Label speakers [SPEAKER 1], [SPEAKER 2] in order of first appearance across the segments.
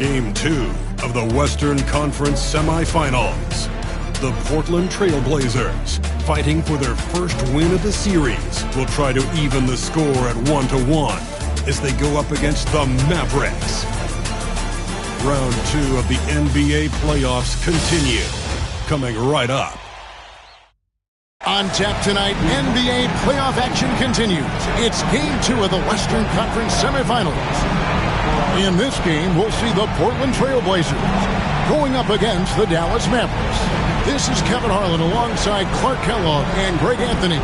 [SPEAKER 1] Game 2 of the Western Conference semifinals. The Portland Trail Blazers, fighting for their first win of the series, will try to even the score at 1-1 as they go up against the Mavericks. Round 2 of the NBA playoffs continue, coming right up.
[SPEAKER 2] On tap tonight, NBA playoff action continues. It's Game 2 of the Western Conference semifinals. In this game, we'll see the Portland Trail Blazers going up against the Dallas Mavericks. This is Kevin Harlan alongside Clark Kellogg and Greg Anthony.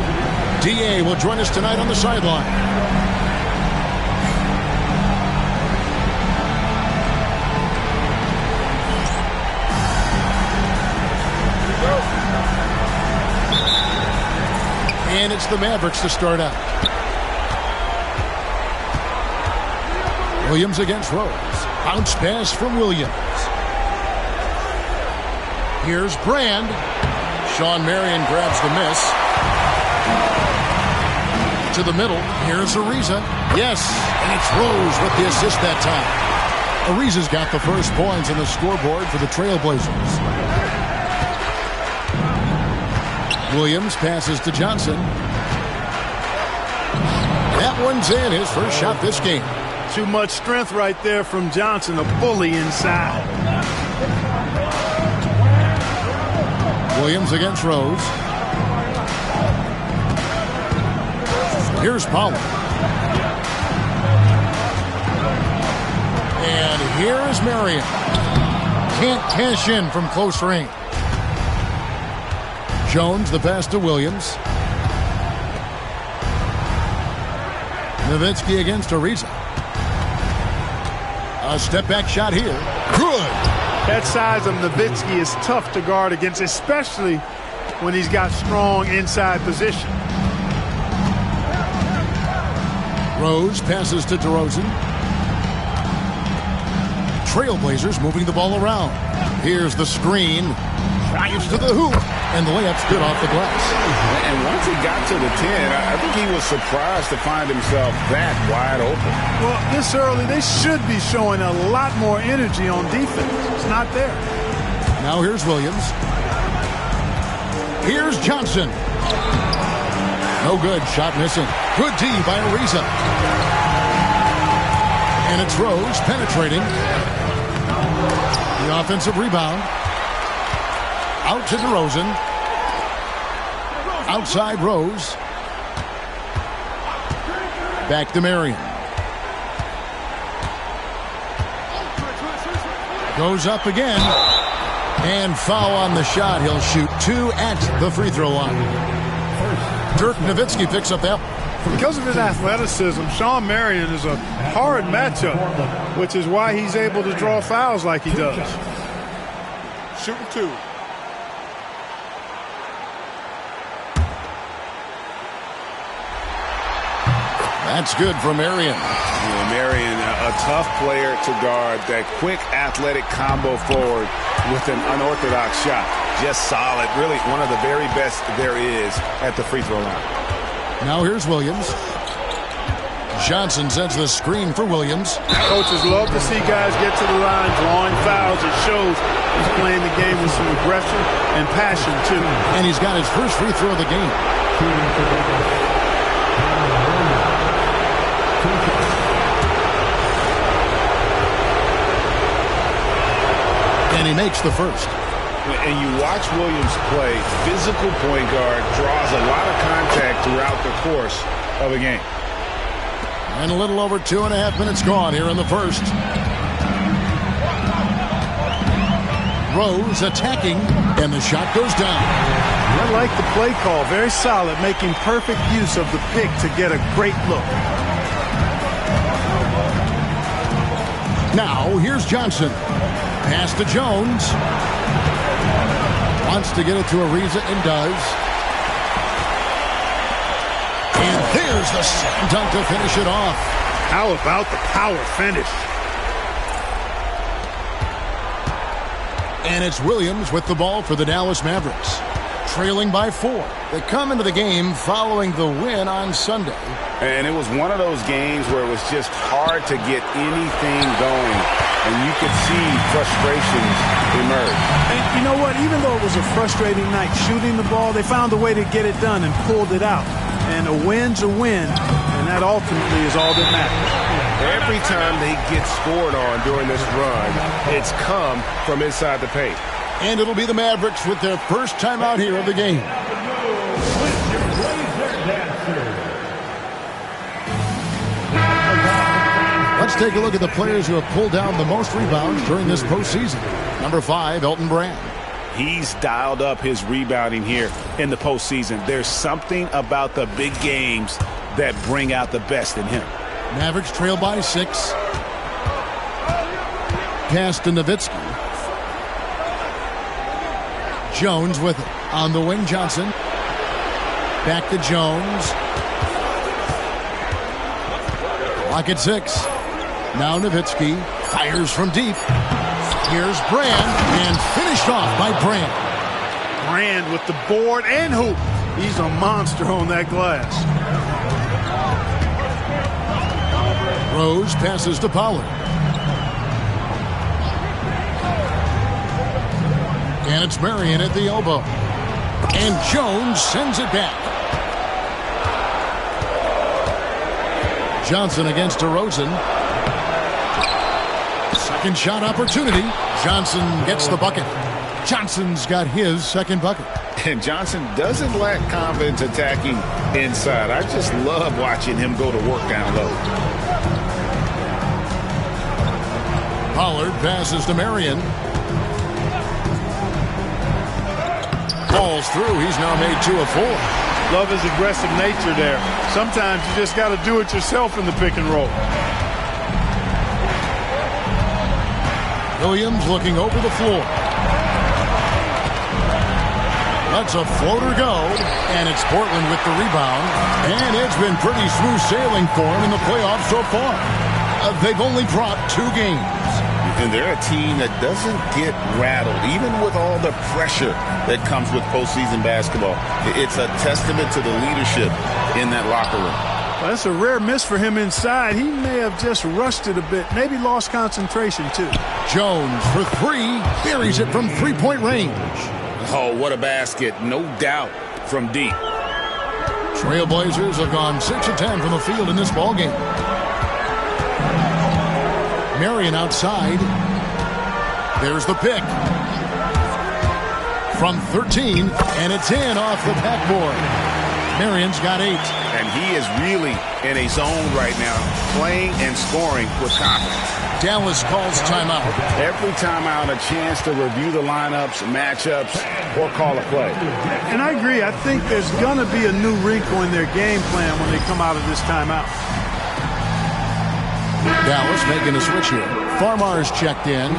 [SPEAKER 2] D.A. will join us tonight on the sideline. And it's the Mavericks to start out. Williams against Rose. Bounce pass from Williams. Here's Brand. Shawn Marion grabs the miss. To the middle. Here's Ariza. Yes, and it's Rose with the assist that time. Ariza's got the first points on the scoreboard for the Trailblazers. Williams passes to Johnson. That one's in, his first shot this game.
[SPEAKER 3] Too much strength right there from Johnson, a bully inside.
[SPEAKER 2] Williams against Rose. Here's Pollard. And here is Marion. Can't cash in from close range. Jones, the pass to Williams. Nowitzki against Ariza. A step-back shot here. Good.
[SPEAKER 3] That size of Nowitzki is tough to guard against, especially when he's got strong inside position.
[SPEAKER 2] Rose passes to DeRozan. Trailblazers moving the ball around. Here's the screen. Drives to the hoop. And the layup's good off the glass.
[SPEAKER 4] And once he got to the 10, I think he was surprised to find himself that wide open.
[SPEAKER 3] Well, this early, they should be showing a lot more energy on defense. It's not there.
[SPEAKER 2] Now here's Williams. Here's Johnson. No good. Shot missing. Good D by Ariza. And it's Rose penetrating. The offensive rebound. Out to DeRozan. Outside Rose. Back to Marion. Goes up again. And foul on the shot. He'll shoot 2 at the free throw line. Dirk Nowitzki picks up that.
[SPEAKER 3] Because of his athleticism, Shawn Marion is a hard matchup, which is why he's able to draw fouls like he does. Shooting 2.
[SPEAKER 2] That's good for Marion.
[SPEAKER 4] Marion, a tough player to guard. That quick athletic combo forward with an unorthodox shot. Just solid. Really one of the very best there is at the free throw line.
[SPEAKER 2] Now here's Williams. Johnson sends the screen for Williams.
[SPEAKER 3] Coaches love to see guys get to the line drawing fouls. It shows he's playing the game with some aggression and passion too.
[SPEAKER 2] And he's got his first free throw of the game. And he makes the first.
[SPEAKER 4] And you watch Williams play, physical point guard, draws a lot of contact throughout the course of a game.
[SPEAKER 2] And a little over 2.5 minutes gone here in the first. Rose attacking, and the shot goes down.
[SPEAKER 3] I like the play call. Very solid, making perfect use of the pick to get a great look.
[SPEAKER 2] Now, here's Johnson. Pass to Jones. Wants to get it to Ariza and does. And there's the slam dunk to finish it off.
[SPEAKER 3] How about the power finish?
[SPEAKER 2] And it's Williams with the ball for the Dallas Mavericks. trailing by 4. They come into the game following the win on Sunday.
[SPEAKER 4] And it was one of those games where it was just hard to get anything going. And you could see frustrations emerge.
[SPEAKER 3] And you know what? Even though it was a frustrating night shooting the ball, they found a way to get it done and pulled it out. And a win's a win, and that ultimately is all that matters.
[SPEAKER 4] Every time they get scored on during this run, it's come from inside the paint.
[SPEAKER 2] And it'll be the Mavericks with their first time out here of the game. Let's take a look at the players who have pulled down the most rebounds during this postseason. Number 5, Elton Brand.
[SPEAKER 4] He's dialed up his rebounding here in the postseason. There's something about the big games that bring out the best in him.
[SPEAKER 2] Mavericks trail by 6. Pass to Nowitzki. Jones with it. On the wing, Johnson. Back to Jones. Clock at 6. Now Nowitzki fires from deep. Here's Brand, and finished off by Brand.
[SPEAKER 3] Brand with the board and hoop. He's a monster on that glass.
[SPEAKER 2] Rose passes to Pollard. And it's Marion at the elbow. And Jones sends it back. Johnson against DeRozan. Second shot opportunity. Johnson gets the bucket. Johnson's got his second bucket.
[SPEAKER 4] And Johnson doesn't lack confidence attacking inside. I just love watching him go to work down low.
[SPEAKER 2] Pollard passes to Marion. Falls through. He's now made 2 of 4.
[SPEAKER 3] Love his aggressive nature there. Sometimes you just got to do it yourself in the pick and roll.
[SPEAKER 2] Williams looking over the floor. Lets a floater go, and it's Portland with the rebound. And it's been pretty smooth sailing for him in the playoffs so far. They've only brought 2 games.
[SPEAKER 4] And they're a team that doesn't get rattled, even with all the pressure that comes with postseason basketball. It's a testament to the leadership in that locker room.
[SPEAKER 3] Well, that's a rare miss for him inside. He may have just rushed it a bit, maybe lost concentration too.
[SPEAKER 2] Jones for 3, buries it from 3-point range.
[SPEAKER 4] Oh, what a basket, no doubt, from deep.
[SPEAKER 2] Trailblazers have gone 6 of 10 from the field in this ballgame. Marion outside. There's the pick. From 13, and it's in off the backboard. Marion's got 8.
[SPEAKER 4] And he is really in a zone right now, playing and scoring with confidence.
[SPEAKER 2] Dallas calls timeout.
[SPEAKER 4] Every timeout, a chance to review the lineups, matchups, or call a play.
[SPEAKER 3] And I agree. I think there's going to be a new wrinkle in their game plan when they come out of this timeout.
[SPEAKER 2] Dallas making a switch here. Farmar's checked in.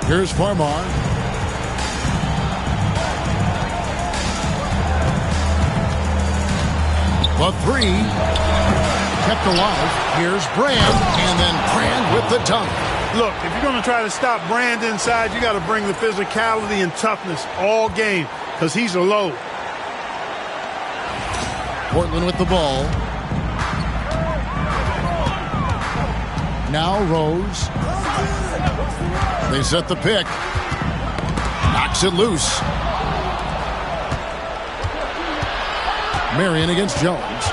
[SPEAKER 2] Here's Farmar. The 3. Kept alive. Here's Brand. And then Brand with the dunk.
[SPEAKER 3] Look, if you're going to try to stop Brand inside, you got to bring the physicality and toughness all game because he's a load.
[SPEAKER 2] Portland with the ball. Now Rose. They set the pick. Knocks it loose. Marion against Jones.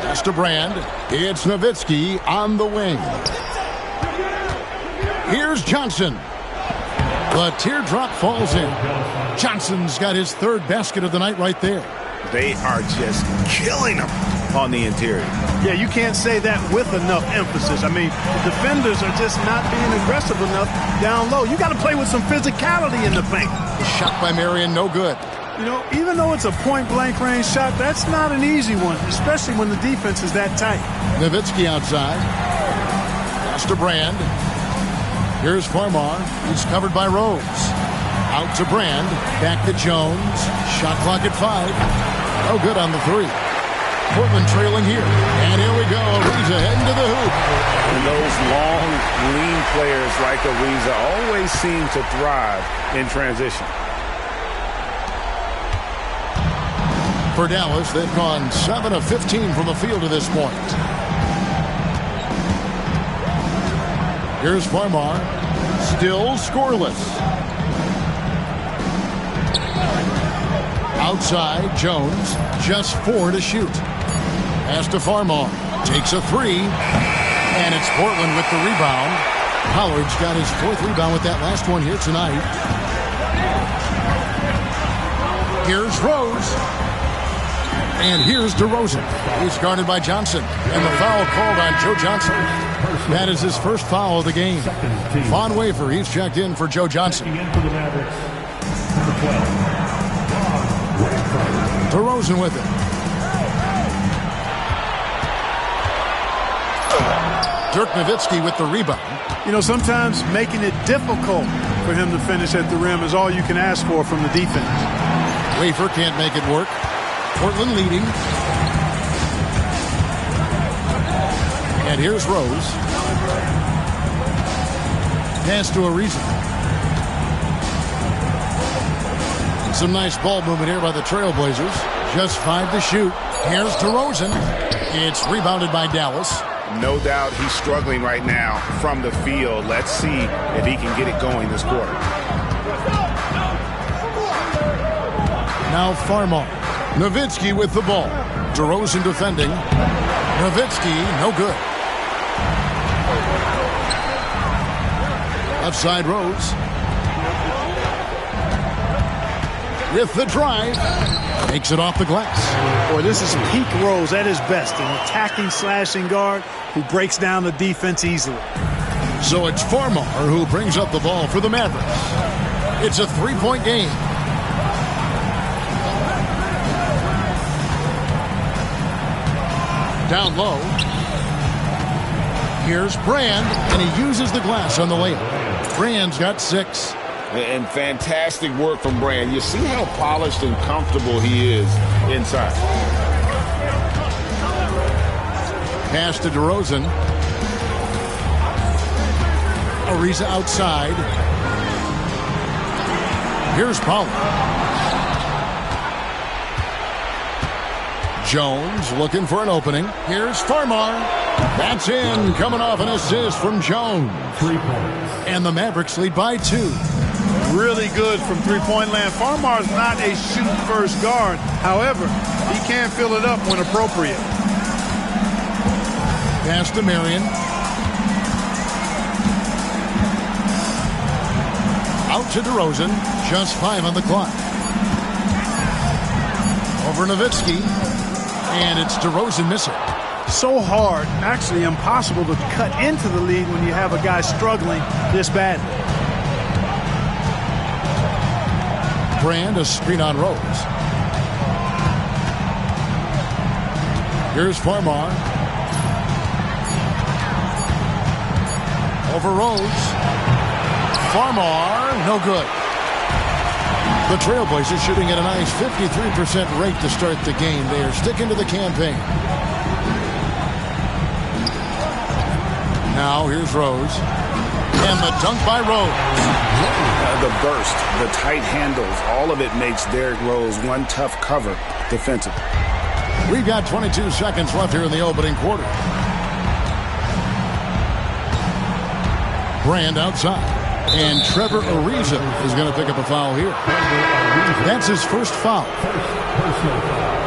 [SPEAKER 2] Pass to Brand. It's Nowitzki on the wing. Here's Johnson. The teardrop falls in. Johnson's got his 3rd basket of the night right there.
[SPEAKER 4] They are just killing them on the interior.
[SPEAKER 3] Yeah, you can't say that with enough emphasis. I mean, the defenders are just not being aggressive enough down low. You got to play with some physicality in the paint.
[SPEAKER 2] Shot by Marion, no good.
[SPEAKER 3] You know, even though it's a point-blank range shot, that's not an easy one, especially when the defense is that tight.
[SPEAKER 2] Nowitzki outside. Pass to Brand. Here's Farmar. He's covered by Rose. Out to Brand. Back to Jones. Shot clock at 5. Oh, good on the 3. Portland trailing here. And here we go. Ariza heading to the hoop.
[SPEAKER 4] And those long, lean players like Ariza always seem to thrive in transition.
[SPEAKER 2] For Dallas, they've gone 7 of 15 from the field to this point. Here's Farmar. Still scoreless. Outside, Jones. Just 4 to shoot. Pass to Farmar. Takes a 3. And it's Portland with the rebound. Pollard's got his 4th rebound with that last one here tonight. Here's Rose. And here's DeRozan. He's guarded by Johnson. And the foul called on Joe Johnson. That is his first foul of the game. Von Wafer, he's checked in for Joe Johnson. DeRozan with it. Dirk Nowitzki with the rebound.
[SPEAKER 3] You know, sometimes making it difficult for him to finish at the rim is all you can ask for from the defense.
[SPEAKER 2] Wafer can't make it work. Portland leading. And here's Rose. Pass to Ariza. Some nice ball movement here by the Trailblazers. Just 5 to shoot. Here's DeRozan. It's rebounded by Dallas.
[SPEAKER 4] No doubt he's struggling right now from the field. Let's see if he can get it going this quarter.
[SPEAKER 2] Now Farmar. Nowitzki with the ball. DeRozan defending. Nowitzki, no good. Left side Rose. With the drive. Makes it off the glass.
[SPEAKER 3] Boy, this is peak Rose at his best. An attacking, slashing guard who breaks down the defense easily.
[SPEAKER 2] So it's Farmar who brings up the ball for the Mavericks. It's a 3-point game. Down low. Here's Brand, and he uses the glass on the layup. Brand's got 6.
[SPEAKER 4] And fantastic work from Brand. You see how polished and comfortable he is inside.
[SPEAKER 2] Pass to DeRozan. Ariza outside. Here's Pollard. Jones looking for an opening. Here's Farmar. That's in. Coming off an assist from Jones. 3 points. And the Mavericks lead by 2.
[SPEAKER 3] Really good from three-point land. Farmar's not a shoot-first guard. However, he can fill it up when appropriate.
[SPEAKER 2] Pass to Marion. Out to DeRozan. Just 5 on the clock. Over Nowitzki. And it's DeRozan missing.
[SPEAKER 3] So hard, actually impossible to cut into the lead when you have a guy struggling this badly.
[SPEAKER 2] Brand, a screen on Rose. Here's Farmar. Over Rose. Farmar, no good. The Trailblazers shooting at a nice 53% rate to start the game. They are sticking to the campaign. Now here's Rose. And the dunk by Rose.
[SPEAKER 4] The burst, the tight handles, all of it makes Derrick Rose one tough cover defensively.
[SPEAKER 2] We've got 22 seconds left here in the opening quarter. Brand outside. And Trevor Ariza is going to pick up a foul here. That's his first foul.
[SPEAKER 5] Personal foul.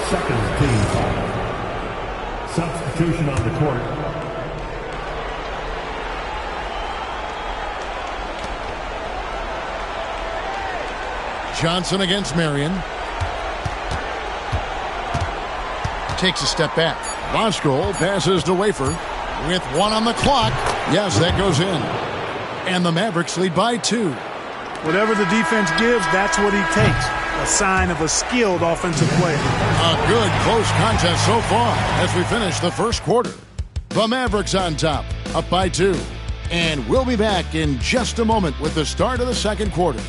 [SPEAKER 5] Second team foul. Substitution on the court.
[SPEAKER 2] Johnson against Marion. Takes a step back. Voskuhl passes to Wafer with 1 on the clock. Yes, that goes in. And the Mavericks lead by 2.
[SPEAKER 3] Whatever the defense gives, that's what he takes. A sign of a skilled offensive player.
[SPEAKER 2] A good close contest so far as we finish the first quarter. The Mavericks on top, up by 2. And we'll be back in just a moment with the start of the second quarter.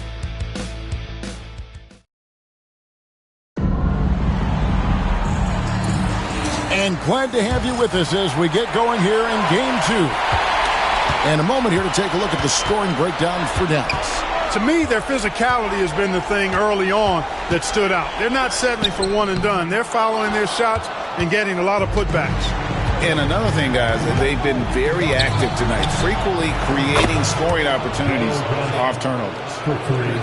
[SPEAKER 2] Glad to have you with us as we get going here in Game 2. And a moment here to take a look at the scoring breakdown for Dallas.
[SPEAKER 3] To me, their physicality has been the thing early on that stood out. They're not settling for one and done. They're following their shots and getting a lot of putbacks.
[SPEAKER 4] And another thing, guys, that they've been very active tonight, frequently creating scoring opportunities off turnovers.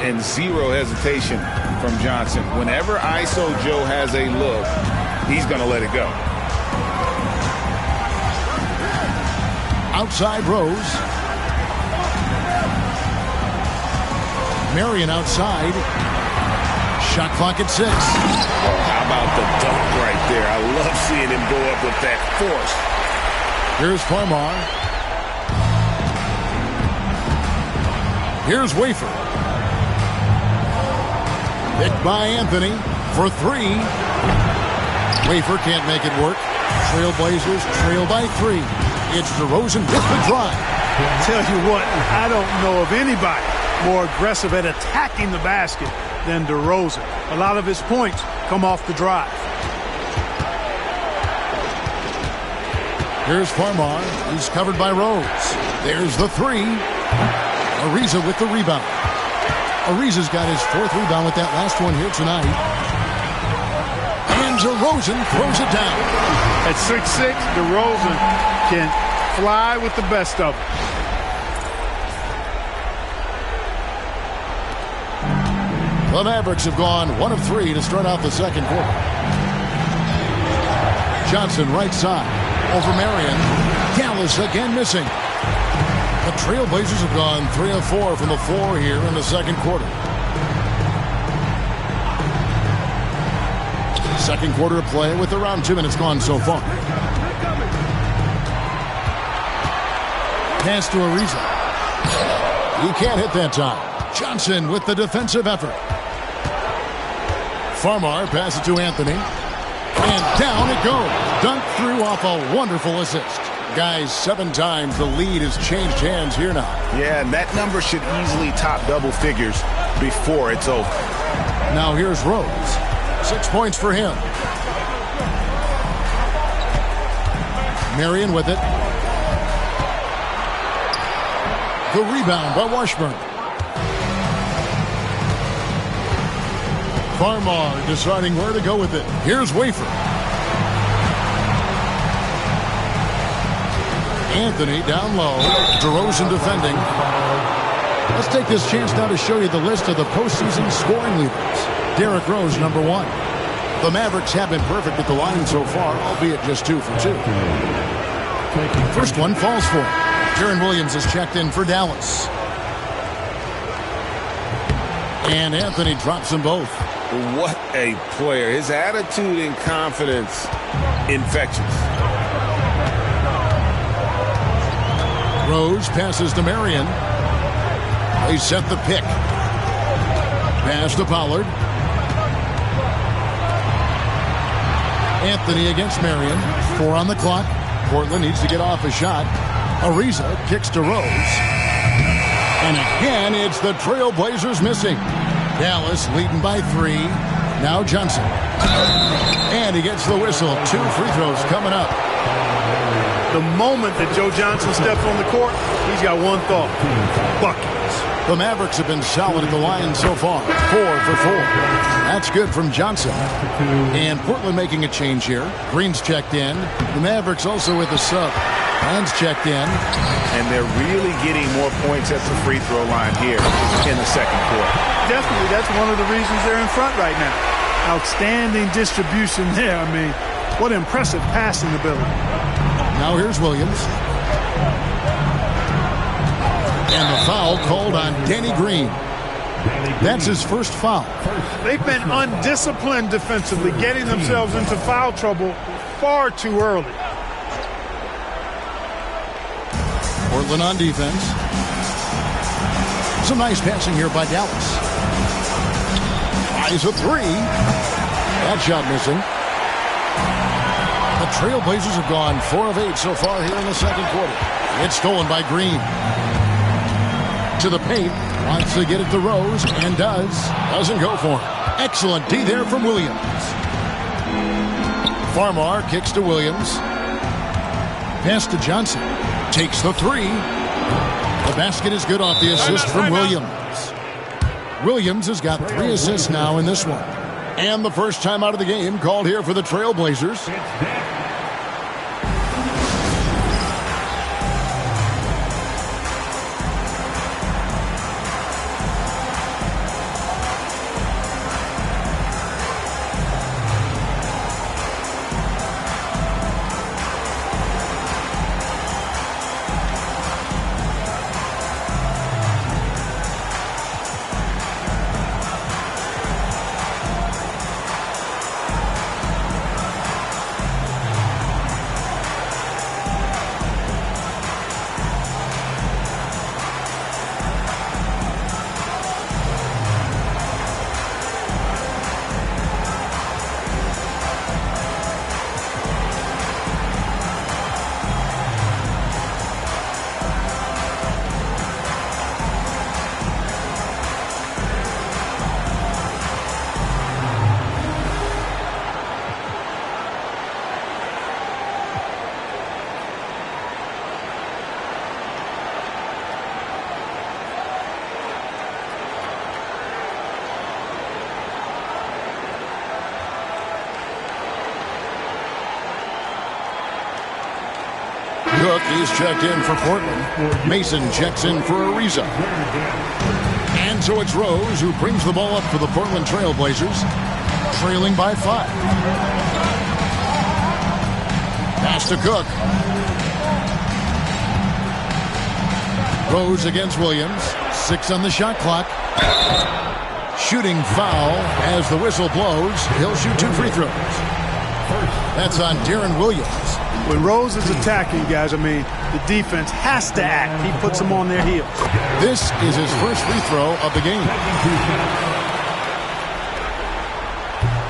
[SPEAKER 4] And zero hesitation from Johnson. Whenever ISO Joe has a look, he's going to let it go.
[SPEAKER 2] Outside Rose. Marion outside. Shot clock at 6.
[SPEAKER 4] Oh, how about the dunk right there? I love seeing him go up with that force.
[SPEAKER 2] Here's Farmar. Here's Wafer. Picked by Anthony for 3. Wafer can't make it work. Trailblazers trail by 3. It's DeRozan with the drive.
[SPEAKER 3] Tell you what, I don't know of anybody more aggressive at attacking the basket than DeRozan. A lot of his points come off the drive.
[SPEAKER 2] Here's Farmar. He's covered by Rose. There's the 3. Ariza with the rebound. Ariza's got his 4th rebound with that last one here tonight. And DeRozan throws it down.
[SPEAKER 3] At 6'6", DeRozan can fly with the best of them.
[SPEAKER 2] The Mavericks have gone 1 of 3 to start out the second quarter. Johnson right side over Marion. Dallas again missing. The Trailblazers have gone 3 of 4 from the floor here in the second quarter. Second quarter of play with around 2 minutes gone so far. Pass to Ariza. He can't hit that time. Johnson with the defensive effort. Farmar passes to Anthony. And down it goes. Dunked through off a wonderful assist. Guys, 7 times the lead has changed hands here now.
[SPEAKER 4] Yeah, and that number should easily top double figures before it's over.
[SPEAKER 2] Now here's Rose. 6 points for him. Marion with it. The rebound by Washburn. Farmar deciding where to go with it. Here's Wafer. Anthony down low. DeRozan defending. Let's take this chance now to show you the list of the postseason scoring leaders. Derrick Rose, number 1. The Mavericks have been perfect at the line so far, albeit just 2 for 2. First one falls for him. Deron Williams has checked in for Dallas. And Anthony drops them both.
[SPEAKER 4] What a player. His attitude and confidence, infectious.
[SPEAKER 2] Rose passes to Marion. They set the pick. Pass to Pollard. Anthony against Marion. 4 on the clock. Portland needs to get off a shot. Ariza kicks to Rose. And again, it's the Trailblazers missing. Dallas leading by 3. Now Johnson. And he gets the whistle. 2 free throws coming up.
[SPEAKER 3] The moment that Joe Johnson steps on the court, he's got one thought. Buckets.
[SPEAKER 2] The Mavericks have been solid at the line so far. 4 for 4. That's good from Johnson. And Portland making a change here. Green's checked in. The Mavericks also with a sub. Hans checked in.
[SPEAKER 4] And they're really getting more points at the free throw line here in the second quarter.
[SPEAKER 3] Definitely, that's one of the reasons they're in front right now. Outstanding distribution there. I mean, what impressive passing ability.
[SPEAKER 2] Now here's Williams. And the foul called on Danny Green. That's his first foul.
[SPEAKER 3] They've been undisciplined defensively, getting themselves into foul trouble far too early.
[SPEAKER 2] Portland on defense. Some nice passing here by Dallas. Eyes a 3. That shot missing. The Trailblazers have gone 4 of 8 so far here in the second quarter. It's stolen by Green. To the paint. Wants to get it to Rose. And does. Doesn't go for it. Excellent D there from Williams. Farmar kicks to Williams. Pass to Johnson. Takes the three. The basket is good off the assist from Williams. Williams has got 3 assists now in this one. And the first time out of the game called here for the Trailblazers. Cook is checked in for Portland. Mason checks in for Ariza. And so it's Rose who brings the ball up for the Portland Trailblazers, trailing by 5. Pass to Cook. Rose against Williams. 6 on the shot clock. Shooting foul as the whistle blows. He'll shoot 2 free throws. That's on Deron Williams.
[SPEAKER 3] When Rose is attacking, guys, I mean, the defense has to act. He puts them on their heels.
[SPEAKER 2] This is his first free throw of the game.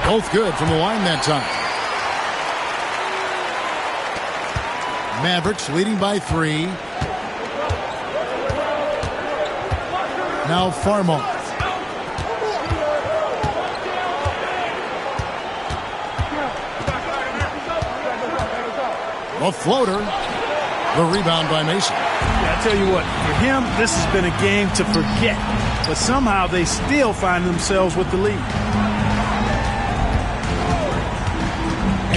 [SPEAKER 2] Both good from the line that time. Mavericks leading by 3. Now Farmar. A floater. The rebound by Mason.
[SPEAKER 3] Yeah, I tell you what, for him, this has been a game to forget. But somehow they still find themselves with the lead.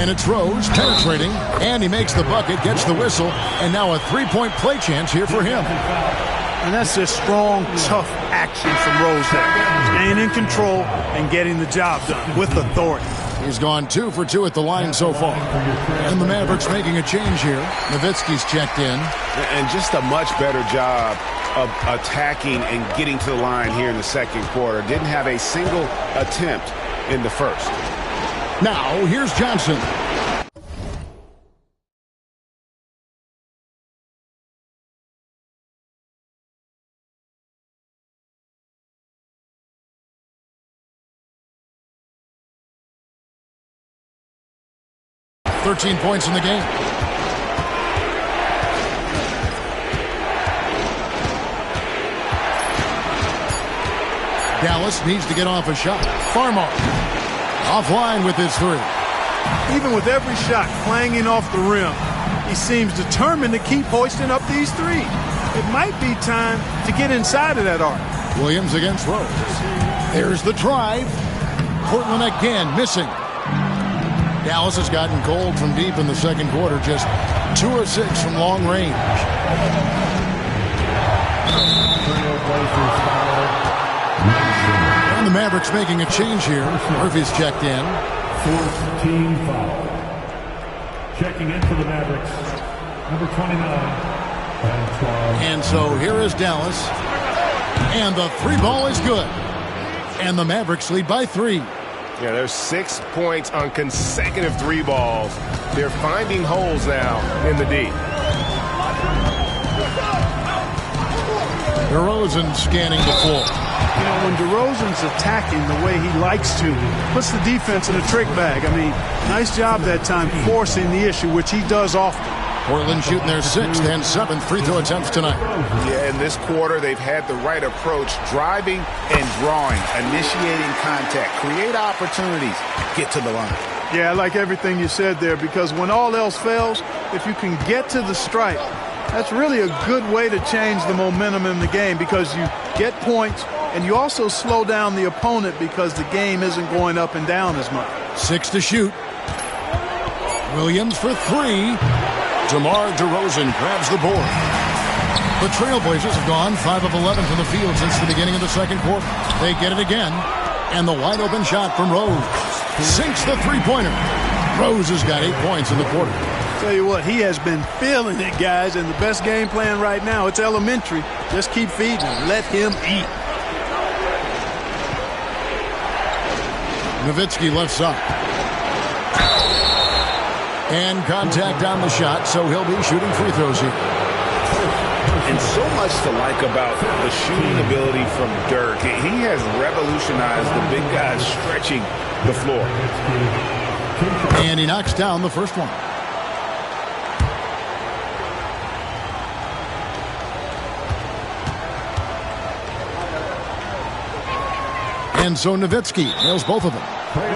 [SPEAKER 2] And it's Rose penetrating. And he makes the bucket, gets the whistle. And now a 3-point play chance here for him.
[SPEAKER 3] And that's just strong, tough action from Rose there. Staying in control and getting the job done with authority.
[SPEAKER 2] He's gone 2 for 2 at the line so far. And the Mavericks making a change here. Nowitzki's checked in.
[SPEAKER 4] And just a much better job of attacking and getting to the line here in the second quarter. Didn't have a single attempt in the first.
[SPEAKER 2] Now, here's Johnson. .13 points in the game. Dallas needs to get off a shot. Farmar offline with his 3.
[SPEAKER 3] Even with every shot clanging off the rim, he seems determined to keep hoisting up these 3. It might be time to get inside of that arc.
[SPEAKER 2] Williams against Rose. There's the drive. Portland again missing. Dallas has gotten cold from deep in the second quarter, just 2 of 6 from long range. And the Mavericks making a change here. Murphy's checked in.
[SPEAKER 5] 4th team foul. Checking in for the Mavericks, number 29.
[SPEAKER 2] And so here is Dallas. And the 3 ball is good. And the Mavericks lead by 3.
[SPEAKER 6] Yeah, there's 6 points on consecutive 3 balls. They're finding holes now in the D.
[SPEAKER 2] DeRozan scanning the floor.
[SPEAKER 3] You know, when DeRozan's attacking the way he likes to, puts the defense in a trick bag. I mean, nice job that time forcing the issue, which he does often.
[SPEAKER 2] Portland shooting their 6th and 7th free throw attempts tonight.
[SPEAKER 4] Yeah, in this quarter, they've had the right approach, driving and drawing, initiating contact, create opportunities, get to the line.
[SPEAKER 3] Yeah, I like everything you said there, because when all else fails, if you can get to the stripe, that's really a good way to change the momentum in the game, because you get points and you also slow down the opponent because the game isn't going up and down as much.
[SPEAKER 2] 6 to shoot. Williams for 3. DeMar DeRozan grabs the board. The Trailblazers have gone 5 of 11 from the field since the beginning of the second quarter. They get it again, and the wide open shot from Rose sinks the three-pointer. Rose has got 8 points in the quarter.
[SPEAKER 3] Tell you what, he has been feeling it, guys, and the best game plan right now, it's elementary. Just keep feeding him. Let him eat.
[SPEAKER 2] Nowitzki left side. And contact on the shot, so he'll be shooting free throws here.
[SPEAKER 4] And so much to like about the shooting ability from Dirk. He has revolutionized the big guys stretching the floor.
[SPEAKER 2] And he knocks down the first one. And so Nowitzki nails both of them.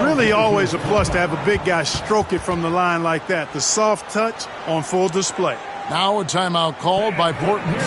[SPEAKER 3] Really always a plus to have a big guy stroke it from the line like that. The soft touch on full display.
[SPEAKER 2] Now a timeout called by Portland.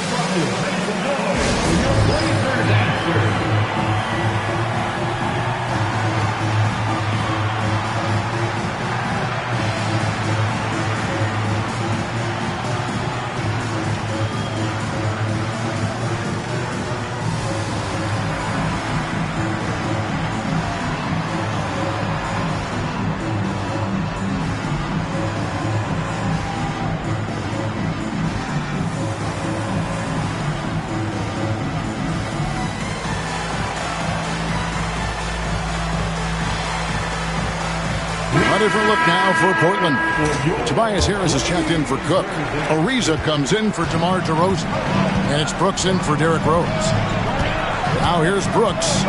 [SPEAKER 2] A different look now for Portland. Tobias Harris is checked in for Cook. Ariza comes in for DeMar DeRozan. And it's Brooks in for Derrick Rose. Now here's Brooks.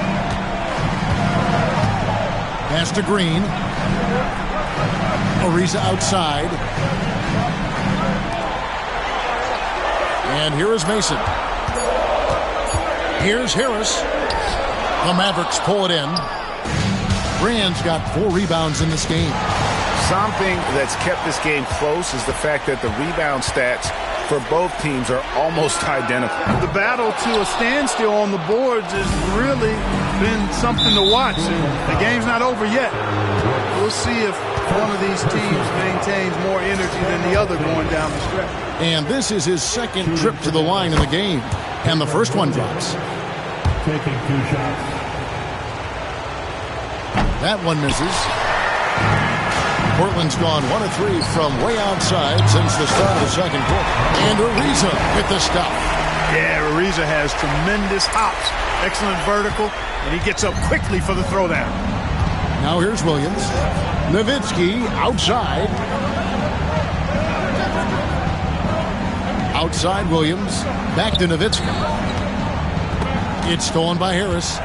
[SPEAKER 2] Pass to Green. Ariza outside. And here is Mason. Here's Harris. The Mavericks pull it in. Brand's got 4 rebounds in this game.
[SPEAKER 4] Something that's kept this game close is the fact that the rebound stats for both teams are almost identical.
[SPEAKER 3] The battle to a standstill on the boards has really been something to watch. The game's not over yet. We'll see if one of these teams maintains more energy than the other going down the stretch.
[SPEAKER 2] And this is his second trip to the line in the game. And the first one drops.
[SPEAKER 5] Taking 2 shots.
[SPEAKER 2] That one misses. Portland's gone 1 of 3 from way outside since the start of the second quarter. And Ariza with the stop.
[SPEAKER 3] Yeah, Ariza has tremendous hops. Excellent vertical, and he gets up quickly for the throwdown.
[SPEAKER 2] Now here's Williams. Nowitzki outside. Outside Williams. Back to Nowitzki. It's stolen by Harris.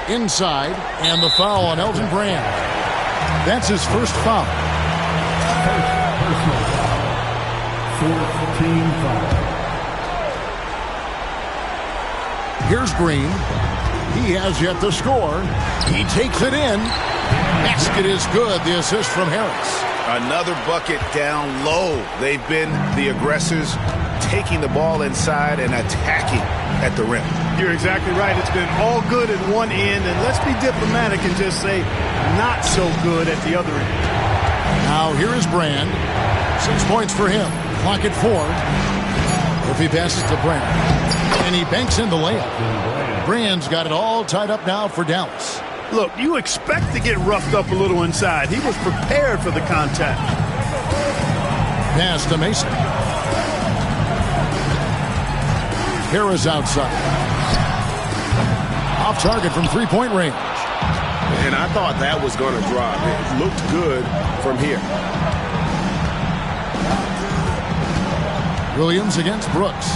[SPEAKER 2] Inside, and the foul on Elton Brand. That's his first foul.
[SPEAKER 5] Personal foul. 4th team foul.
[SPEAKER 2] Here's Green. He has yet to score. He takes it in. Basket is good. The assist from Harris.
[SPEAKER 4] Another bucket down low. They've been the aggressors, taking the ball inside and attacking at the rim.
[SPEAKER 3] You're exactly right. It's been all good at one end, and let's be diplomatic and just say not so good at the other end.
[SPEAKER 2] Now here is Brand. 6 points for him. Clock at 4. If he passes to Brand. And he banks in the layup. Brand's got it all tied up now for Dallas.
[SPEAKER 3] Look, you expect to get roughed up a little inside. He was prepared for the contact.
[SPEAKER 2] Pass to Mason. Harris outside. Off target from 3-point range.
[SPEAKER 6] And I thought that was going to drop. It looked good from here.
[SPEAKER 2] Williams against Brooks.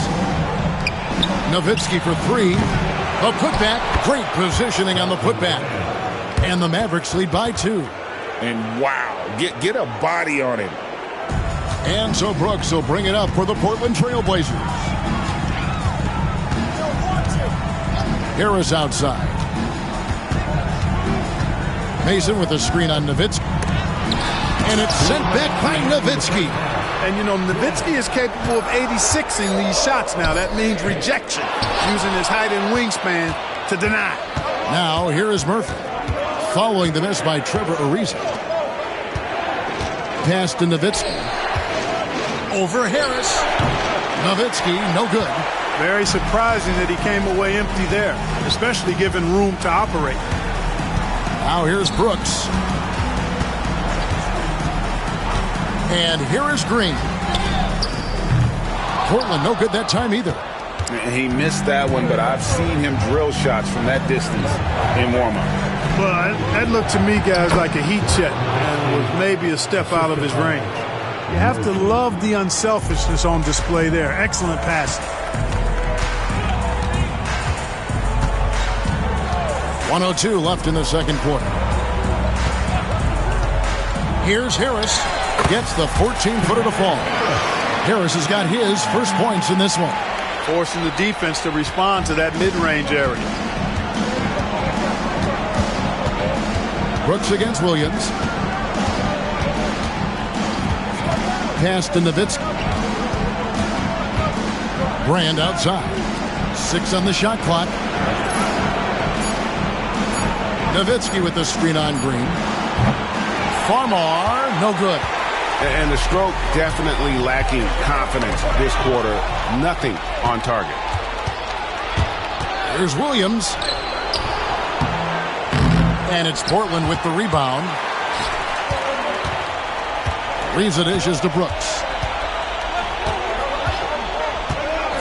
[SPEAKER 2] Nowitzki for 3. A putback. Great positioning on the putback. And the Mavericks lead by 2.
[SPEAKER 4] And wow, get a body on him.
[SPEAKER 2] And so Brooks will bring it up for the Portland Trailblazers. Harris outside. Mason with a screen on Nowitzki. And it's sent back by Nowitzki.
[SPEAKER 3] And, you know, Nowitzki is capable of 86ing these shots now. That means rejection, using his height and wingspan to deny.
[SPEAKER 2] Now, here is Murphy. Following the miss by Trevor Ariza. Pass to Nowitzki. Over Harris. Nowitzki, no good.
[SPEAKER 3] Very surprising that he came away empty there, especially given room to operate.
[SPEAKER 2] Now here's Brooks. And here is Green. Portland, no good that time either.
[SPEAKER 4] He missed that one, but I've seen him drill shots from that distance in warm-up.
[SPEAKER 3] Well, that looked to me, guys, like a heat check, and was maybe a step out of his range. You have to love the unselfishness on display there. Excellent pass.
[SPEAKER 2] 1:02 left in the second quarter. Here's Harris. Gets the 14-footer to fall. Harris has got his first points in this one.
[SPEAKER 3] Forcing the defense to respond to that mid-range area.
[SPEAKER 2] Brooks against Williams. Pass to Nowitzki. Brand outside. 6 on the shot clock. Nowitzki with the screen on Green. Farmar, no good.
[SPEAKER 4] And the stroke definitely lacking confidence this quarter. Nothing on target.
[SPEAKER 2] Here's Williams. And it's Portland with the rebound. Ariza dishes to Brooks.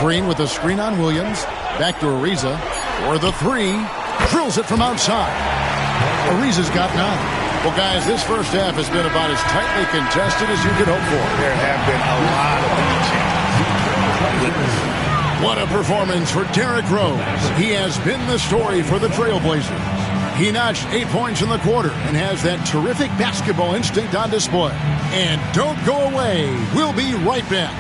[SPEAKER 2] Green with the screen on Williams. Back to Ariza for the 3. Drills it from outside. Ariza's got 9. Well, guys, this first half has been about as tightly contested as you could hope for.
[SPEAKER 4] There have been a lot of big chances.
[SPEAKER 2] What a performance for Derrick Rose. He has been the story for the Trailblazers. He notched 8 points in the quarter and has that terrific basketball instinct on display. And don't go away. We'll be right back.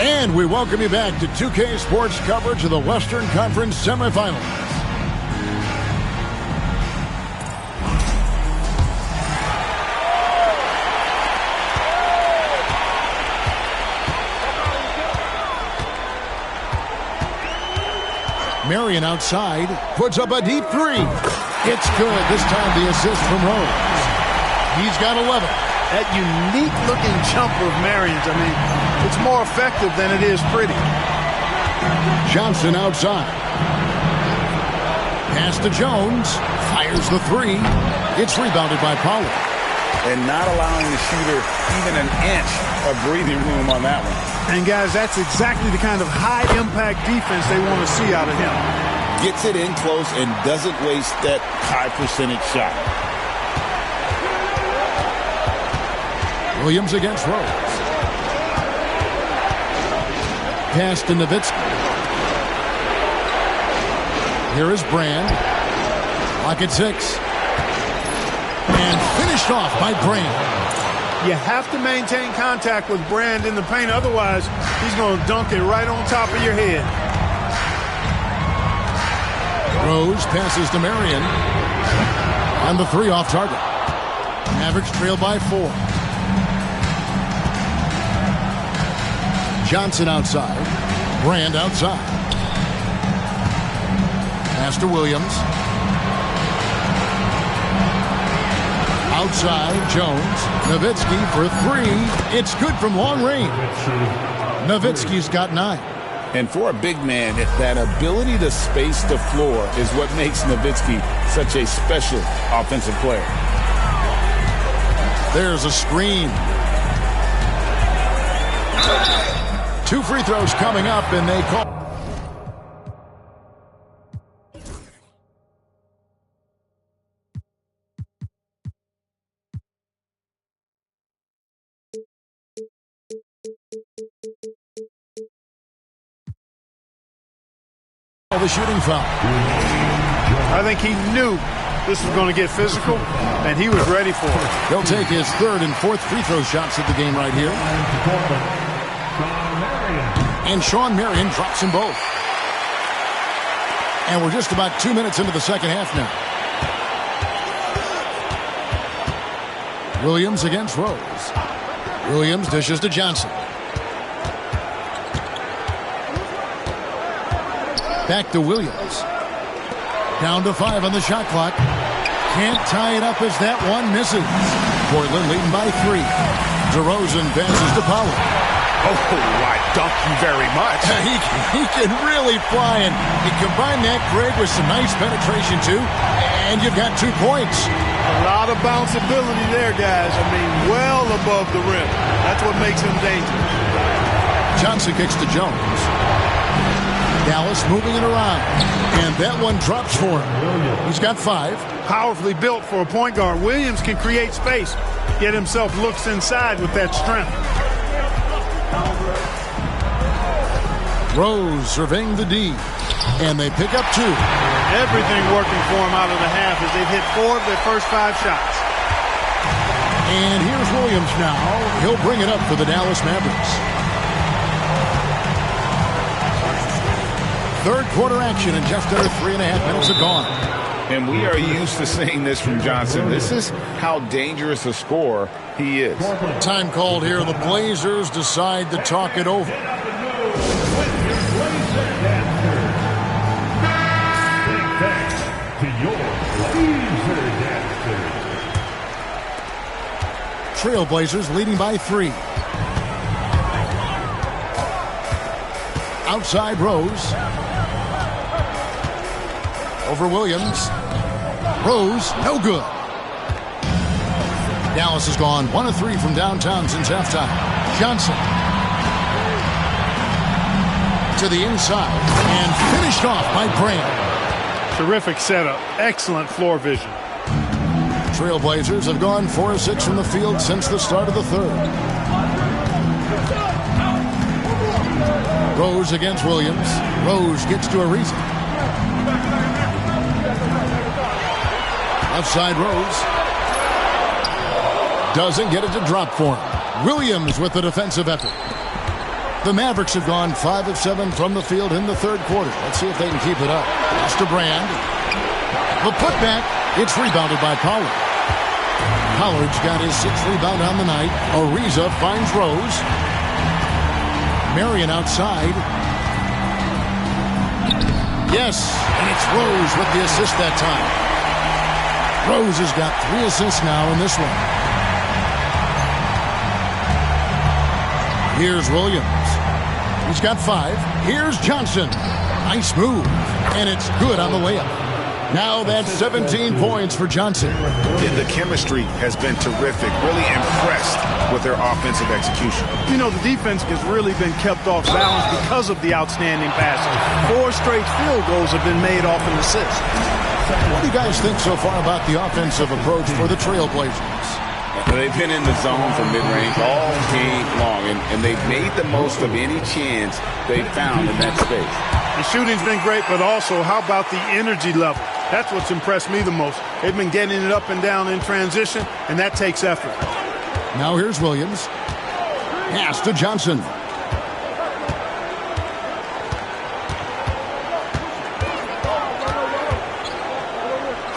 [SPEAKER 2] And we welcome you back to 2K Sports coverage of the Western Conference semifinals. Marion outside, puts up a deep 3. It's good. This time the assist from Rose. He's got 11.
[SPEAKER 3] That unique-looking jumper of Marion's, I mean, it's more effective than it is pretty.
[SPEAKER 2] Johnson outside. Pass to Jones. Fires the 3. It's rebounded by Pollard.
[SPEAKER 4] And not allowing the shooter even an inch of breathing room on that one.
[SPEAKER 3] And, guys, that's exactly the kind of high-impact defense they want to see out of him.
[SPEAKER 4] Gets it in close and doesn't waste that high-percentage shot.
[SPEAKER 2] Williams against Rose. Pass to Nowitzki. Here is Brand. Lock at 6. And finished off by Brand.
[SPEAKER 3] You have to maintain contact with Brand in the paint. Otherwise, he's going to dunk it right on top of your head.
[SPEAKER 2] Rose passes to Marion. And the 3 off target. Mavericks trail by 4. Johnson outside. Brand outside. Pass to Williams. Outside, Jones. Nowitzki for 3. It's good from long range. Nowitzki's got 9.
[SPEAKER 4] And for a big man, that ability to space the floor is what makes Nowitzki such a special offensive player.
[SPEAKER 2] There's a screen. 2 free throws coming up, and they call. The shooting foul.
[SPEAKER 3] I think he knew this was going to get physical, and he was ready for it.
[SPEAKER 2] He'll take his third and fourth free throw shots at the game right here. And Shawn Marion drops them both. And we're just about 2 minutes into the second half now. Williams against Rose. Williams dishes to Johnson. Back to Williams. Down to 5 on the shot clock. Can't tie it up as that one misses. Portland leading by 3. DeRozan passes to Powell.
[SPEAKER 4] Oh, I thank you very much.
[SPEAKER 2] He can really fly, and you combine that, Greg, with some nice penetration, too, and you've got 2 points.
[SPEAKER 3] A lot of bounceability there, guys. I mean, well above the rim. That's what makes him dangerous.
[SPEAKER 2] Johnson kicks to Jones. Dallas moving it around, and that one drops for him. He's got 5.
[SPEAKER 3] Powerfully built for a point guard. Williams can create space, get himself looks inside with that strength.
[SPEAKER 2] Rose surveying the D, and they pick up 2.
[SPEAKER 3] Everything working for him out of the half as they've hit 4 of their first 5 shots.
[SPEAKER 2] And here's Williams now. He'll bring it up for the Dallas Mavericks. Third quarter action, and just under 3.5 minutes are gone.
[SPEAKER 4] And we are used to seeing this from Johnson. This is how dangerous a scorer he is.
[SPEAKER 2] Time called here. The Blazers decide to talk it over. Trailblazers leading by 3. Outside Rose. Over Williams. Rose, no good. Dallas has gone 1 of 3 from downtown since halftime. Johnson. To the inside. And finished off by Brand.
[SPEAKER 3] Terrific setup. Excellent floor vision.
[SPEAKER 2] Trailblazers have gone 4 of 6 from the field since the start of the third. Rose against Williams. Rose gets to Ariza. Outside Rose. Doesn't get it to drop for him. Williams with the defensive effort. The Mavericks have gone 5 of 7 from the field in the third quarter. Let's see if they can keep it up. Pass to Brand. The putback. It's rebounded by Pollard. Pollard's got his 6th rebound on the night. Ariza finds Rose. Marion outside. Yes, and it's Rose with the assist that time. Rose has got 3 assists now in this one. Here's Williams. He's got 5. Here's Johnson. Nice move, and it's good on the layup. Now that's 17 points for Johnson.
[SPEAKER 4] And the chemistry has been terrific. Really impressed with their offensive execution.
[SPEAKER 3] You know, the defense has really been kept off balance because of the outstanding passes. 4 straight field goals have been made off an assist.
[SPEAKER 2] What do you guys think so far about the offensive approach for the Trailblazers?
[SPEAKER 4] They've been in the zone for mid-range all game long, and they've made the most of any chance they found in that space.
[SPEAKER 3] The shooting's been great, but also how about the energy level? That's what's impressed me the most. They've been getting it up and down in transition, and that takes effort.
[SPEAKER 2] Now here's Williams. Pass to Johnson.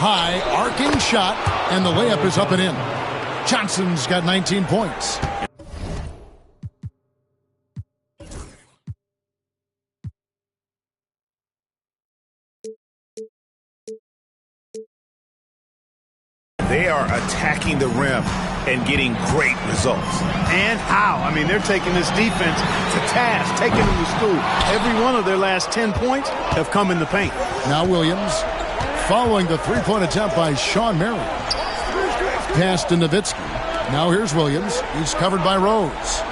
[SPEAKER 2] High, arcing shot, and the layup is up and in. Johnson's got 19 points.
[SPEAKER 4] They are attacking the rim and getting great results.
[SPEAKER 3] And how? I mean, they're taking this defense to task, taking them to school. Every one of their last 10 points have come in the paint.
[SPEAKER 2] Now Williams, following the three-point attempt by Shawn Marion. Pass to Nowitzki. Now here's Williams. He's covered by Rose.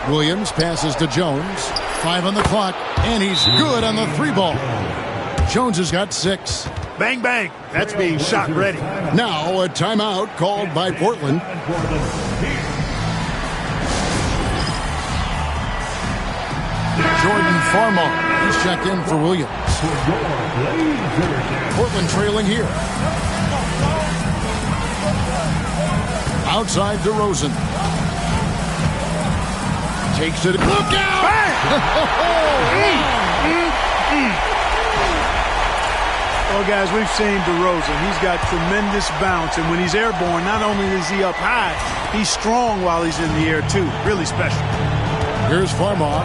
[SPEAKER 2] Williams passes to Jones. 5 on the clock, and he's good on the 3-ball. Jones has got 6.
[SPEAKER 3] Bang, bang. That's being shot ready.
[SPEAKER 2] Now a timeout called by Portland. Jordan Farmar. He's checked in for Williams. Portland trailing here. Outside DeRozan. Takes it. Look out!
[SPEAKER 3] Well, guys, we've seen DeRozan. He's got tremendous bounce, and when he's airborne, not only is he up high, he's strong while he's in the air, too. Really special.
[SPEAKER 2] Here's Farmar.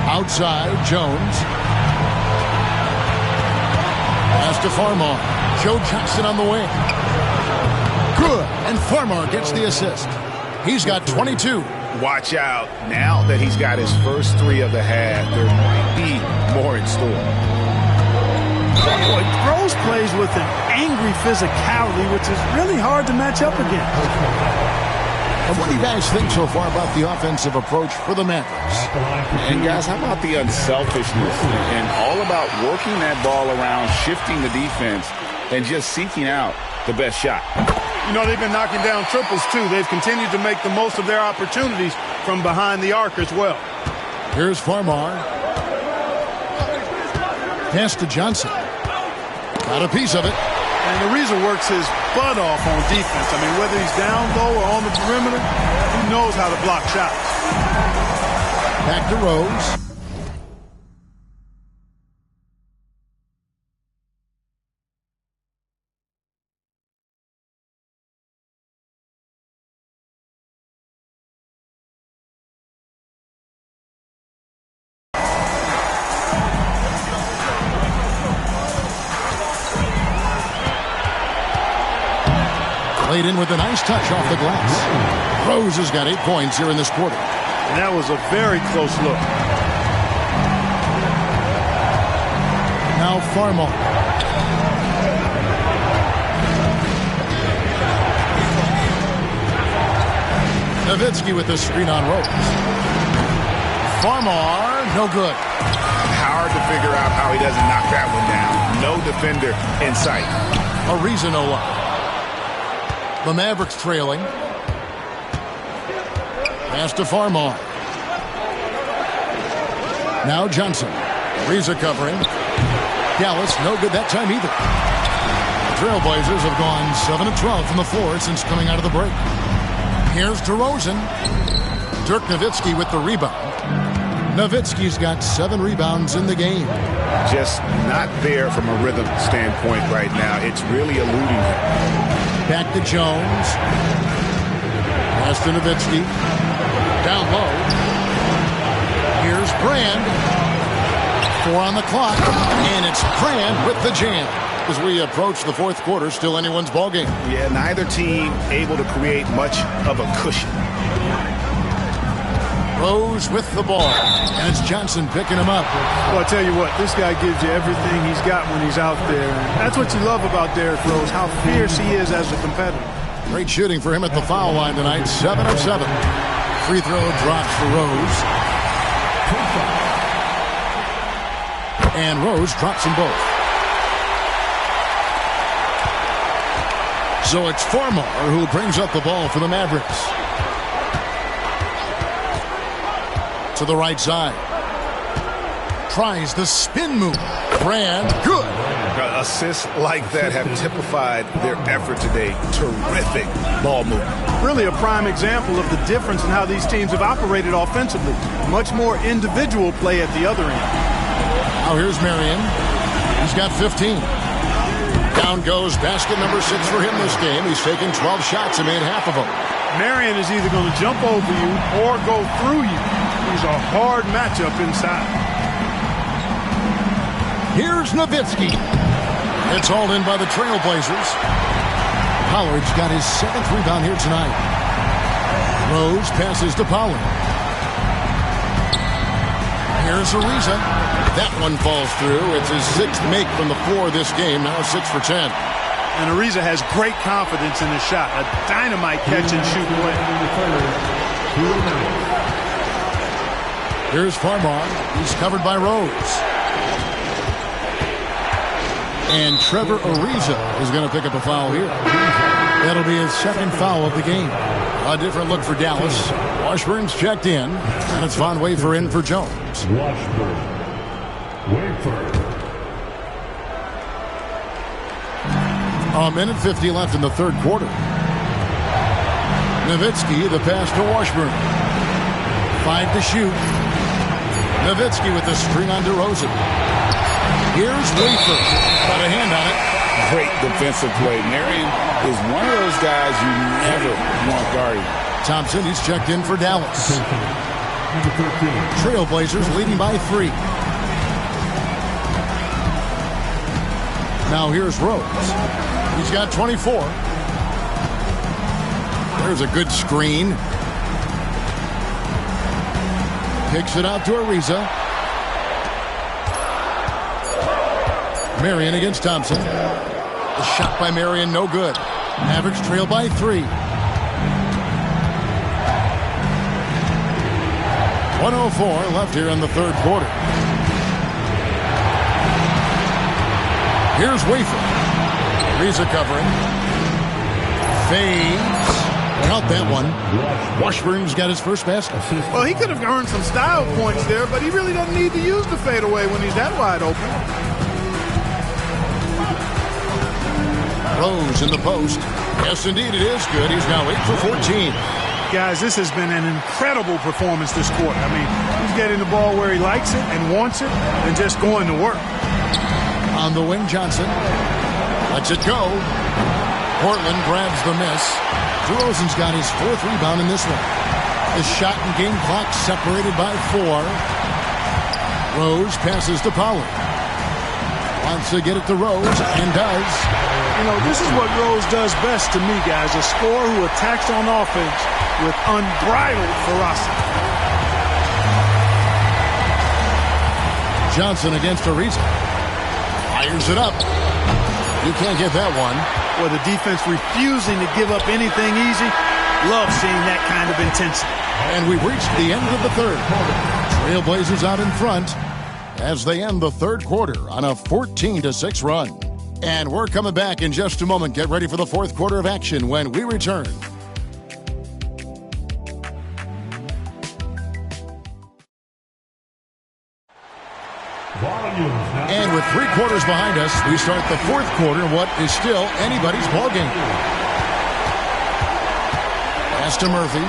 [SPEAKER 2] Outside, Jones. Pass to Farmar. Joe Johnson on the wing. Good. And Farmar gets the assist. He's got 22.
[SPEAKER 4] Watch out. Now that he's got his first 3 of the half, there might be more in store.
[SPEAKER 3] Boy, Rose plays with an angry physicality, which is really hard to match up against.
[SPEAKER 2] And what do you guys think so far about the offensive approach for the Mavericks?
[SPEAKER 4] And guys, how about the unselfishness and all about working that ball around, shifting the defense, and just seeking out the best shot?
[SPEAKER 3] You know, they've been knocking down triples, too. They've continued to make the most of their opportunities from behind the arc as well.
[SPEAKER 2] Here's Farmar. Pass to Johnson. Got a piece of it.
[SPEAKER 3] And Ariza works his butt off on defense. I mean, whether he's down low or on the perimeter, he knows how to block shots.
[SPEAKER 2] Back to Rose. Laid in with a nice touch off the glass. Rose has got 8 points here in this quarter.
[SPEAKER 3] And that was a very close look.
[SPEAKER 2] Now Farmar. Nowitzki with the screen on Rose. Farmar, no good.
[SPEAKER 4] Hard to figure out how he doesn't knock that one down. No defender in sight.
[SPEAKER 2] Ariza no luck. The Mavericks trailing. Pass to Farmar. Now Johnson. Ariza covering. Dallas, no good that time either. The Trailblazers have gone 7 of 12 from the floor since coming out of the break. Here's DeRozan. Dirk Nowitzki with the rebound. Nowitzki's got 7 rebounds in the game.
[SPEAKER 4] Just not there from a rhythm standpoint right now. It's really eluding him.
[SPEAKER 2] Back to Jones. Pass to Nowitzki. Down low. Here's Brand. 4 on the clock. And it's Brand with the jam. As we approach the fourth quarter, still anyone's ballgame.
[SPEAKER 4] Yeah, neither team able to create much of a cushion.
[SPEAKER 2] Rose with the ball. And it's Johnson picking him up.
[SPEAKER 3] Well, I tell you what, this guy gives you everything he's got when he's out there. That's what you love about Derrick Rose, how fierce he is as a competitor.
[SPEAKER 2] Great shooting for him at the foul line tonight. 7 of 7. Free throw drops for Rose. And Rose drops them both. So it's Farmar who brings up the ball for the Mavericks. To the right side. Tries the spin move. Brand, good.
[SPEAKER 4] Assists like that have typified their effort today. Terrific ball movement.
[SPEAKER 3] Really a prime example of the difference in how these teams have operated offensively. Much more individual play at the other end.
[SPEAKER 2] Now here's Marion. He's got 15. Down goes basket number 6 for him this game. He's taken 12 shots and made half of them.
[SPEAKER 3] Marion is either going to jump over you or go through you. He's a hard matchup inside.
[SPEAKER 2] Here's Nowitzki. It's hauled in by the Trailblazers. Pollard's got his 7th rebound here tonight. Rose passes to Pollard. Here's Ariza. That one falls through. It's his 6th make from the floor this game. Now 6 for 10.
[SPEAKER 3] And Ariza has great confidence in his shot. A dynamite catch and shoot play.
[SPEAKER 2] Here's Farmar. He's covered by Rose. And Trevor Ariza is going to pick up a foul here. That'll be his 2nd foul of the game. A different look for Dallas. Washburn's checked in, and it's Von Wafer in for Jones.
[SPEAKER 5] Washburn. Wafer.
[SPEAKER 2] A minute 50 left in the third quarter. Nowitzki, the pass to Washburn. 5 to shoot. Nowitzki with the screen on DeRozan. Here's Wafer. Got a hand on it.
[SPEAKER 4] Great defensive play. Marion is one of those guys you never want guarding.
[SPEAKER 2] Thompson, he's checked in for Dallas.
[SPEAKER 5] Number 13.
[SPEAKER 2] Trailblazers leading by 3. Now here's Rose. He's got 24. There's a good screen. Kicks it out to Ariza. Marion against Thompson. The shot by Marion, no good. Mavericks trail by 3. 1:04 left here in the third quarter. Here's Wafer. Ariza covering. Fades. Count that one. Washburn's got his first basket.
[SPEAKER 3] Well, he could have earned some style points there, but he really doesn't need to use the fadeaway when he's that wide open.
[SPEAKER 2] Rose in the post. Yes, indeed, it is good. He's now 8 for 14.
[SPEAKER 3] Guys, this has been an incredible performance this quarter. I mean, he's getting the ball where he likes it and wants it and just going to work.
[SPEAKER 2] On the wing, Johnson lets it go. Portland grabs the miss. DeRozan's got his 4th rebound in this one. The shot and game clock separated by 4. Rose passes to Pollard. Wants to get it to Rose and does.
[SPEAKER 3] You know, this is what Rose does best to me, guys. A scorer who attacks on offense with unbridled ferocity.
[SPEAKER 2] Johnson against Ariza. Fires it up. You can't get that one.
[SPEAKER 3] Well, the defense refusing to give up anything easy. Love seeing that kind of intensity.
[SPEAKER 2] And we've reached the end of the third quarter. Trailblazers out in front as they end the third quarter on a 14-6 run. And we're coming back in just a moment. Get ready for the fourth quarter of action when we return. And with 3 quarters behind us, we start the fourth quarter in what is still anybody's ballgame. Pass to Murphy.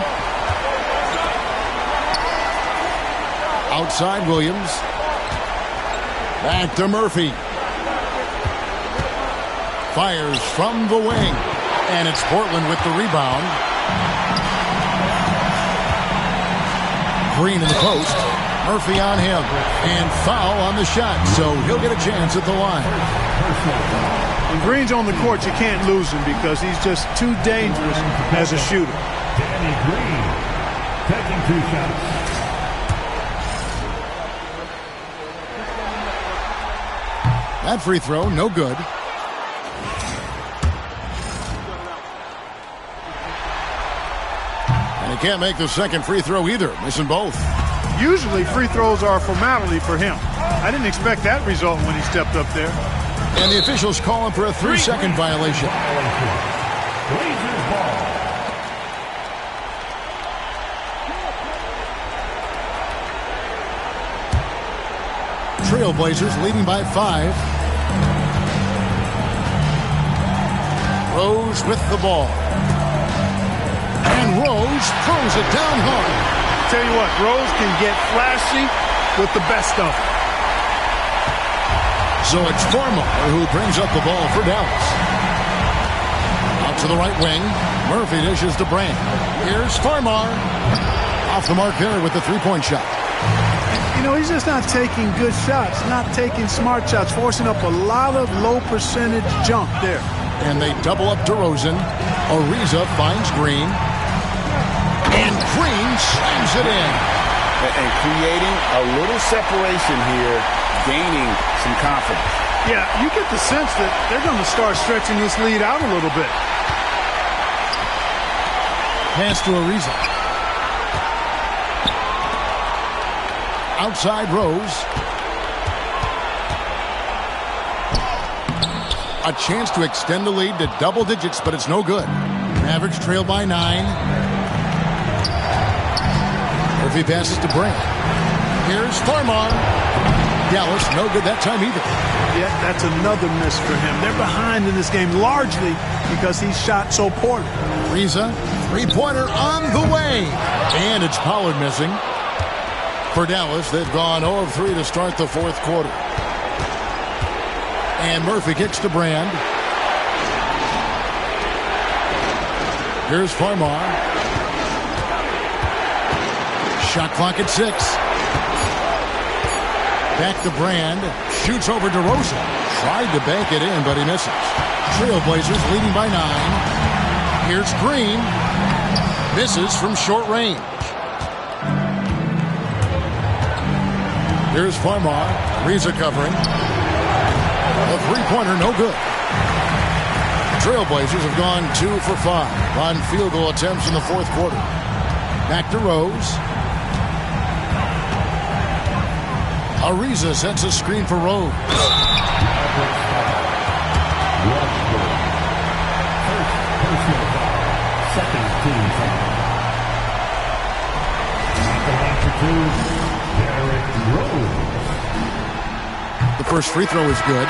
[SPEAKER 2] Outside Williams. Back to Murphy. Fires from the wing. And it's Portland with the rebound. Green in the post. Murphy on him. And foul on the shot. So he'll get a chance at the line.
[SPEAKER 3] When Green's on the court, you can't lose him because he's just too dangerous as a shooter.
[SPEAKER 5] Danny Green taking 2 shots.
[SPEAKER 2] That free throw, no good. And he can't make the second free throw either, missing both.
[SPEAKER 3] Usually free throws are a formality for him. I didn't expect that result when he stepped up there.
[SPEAKER 2] And the officials call him for a 3-second violation.
[SPEAKER 5] Blazers ball.
[SPEAKER 2] Trailblazers leading by 5. Rose with the ball. And Rose throws it down hard.
[SPEAKER 3] Tell you what, Rose can get flashy with the best of them.
[SPEAKER 2] So it's Farmar who brings up the ball for Dallas. Out to the right wing. Murphy dishes to Brand. Here's Farmar. Off the mark there with the 3-point shot.
[SPEAKER 3] You know, he's just not taking good shots, not taking smart shots, forcing up a lot of low percentage jump there.
[SPEAKER 2] And they double up DeRozan. Ariza finds Green. And Green slams it in.
[SPEAKER 4] And creating a little separation here, gaining some confidence.
[SPEAKER 3] Yeah, you get the sense that they're going to start stretching this lead out a little bit.
[SPEAKER 2] Pass to Ariza. Outside Rose. A chance to extend the lead to double digits, but it's no good. Mavericks trail by 9. Murphy passes to Brand. Here's Farmar. Dallas, no good that time either.
[SPEAKER 3] Yeah, that's another miss for him. They're behind in this game largely because he shot so poorly.
[SPEAKER 2] Riza, three-pointer on the way. And it's Pollard missing. For Dallas, they've gone 0 of 3 to start the fourth quarter. And Murphy kicks to Brand. Here's Farmar. Shot clock at 6. Back to Brand. Shoots over DeRozan. Tried to bank it in, but he misses. Trailblazers leading by 9. Here's Green. Misses from short range. Here's Farmar. Riza covering. A three-pointer, no good. Trailblazers have gone 2 for 5 on field goal attempts in the fourth quarter. Back to Rose. Ariza sets a screen for Rose.
[SPEAKER 5] Second team foul. Derrick Rose.
[SPEAKER 2] The first free throw is good.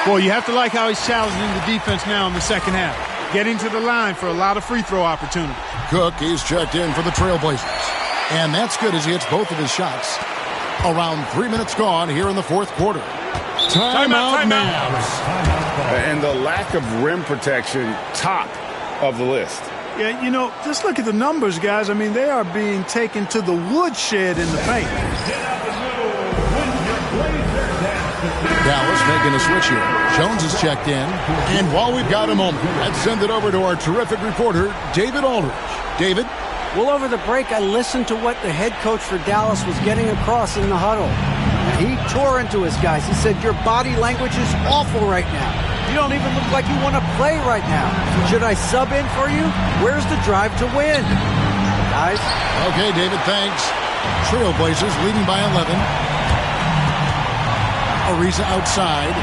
[SPEAKER 3] Boy, you have to like how he's challenging the defense now in the second half. Getting to the line for a lot of free throw opportunities.
[SPEAKER 2] Cook, he's checked in for the Trailblazers. And that's good as he hits both of his shots. Around 3 minutes gone here in the fourth quarter. Timeout Mavs.
[SPEAKER 4] And the lack of rim protection, top of the list.
[SPEAKER 3] Yeah, you know, just look at the numbers, guys. I mean, they are being taken to the woodshed in the paint.
[SPEAKER 2] Dallas making a switch here. Jones is checked in. And while we've got a moment, let's send it over to our terrific reporter, David Aldridge. David?
[SPEAKER 7] Well, over the break, I listened to what the head coach for Dallas was getting across in the huddle. And he tore into his guys. He said, your body language is awful right now. You don't even look like you want to play right now. Should I sub in for you? Where's the drive to win? Guys?
[SPEAKER 2] Okay, David, thanks. Trailblazers leading by 11. Ariza outside.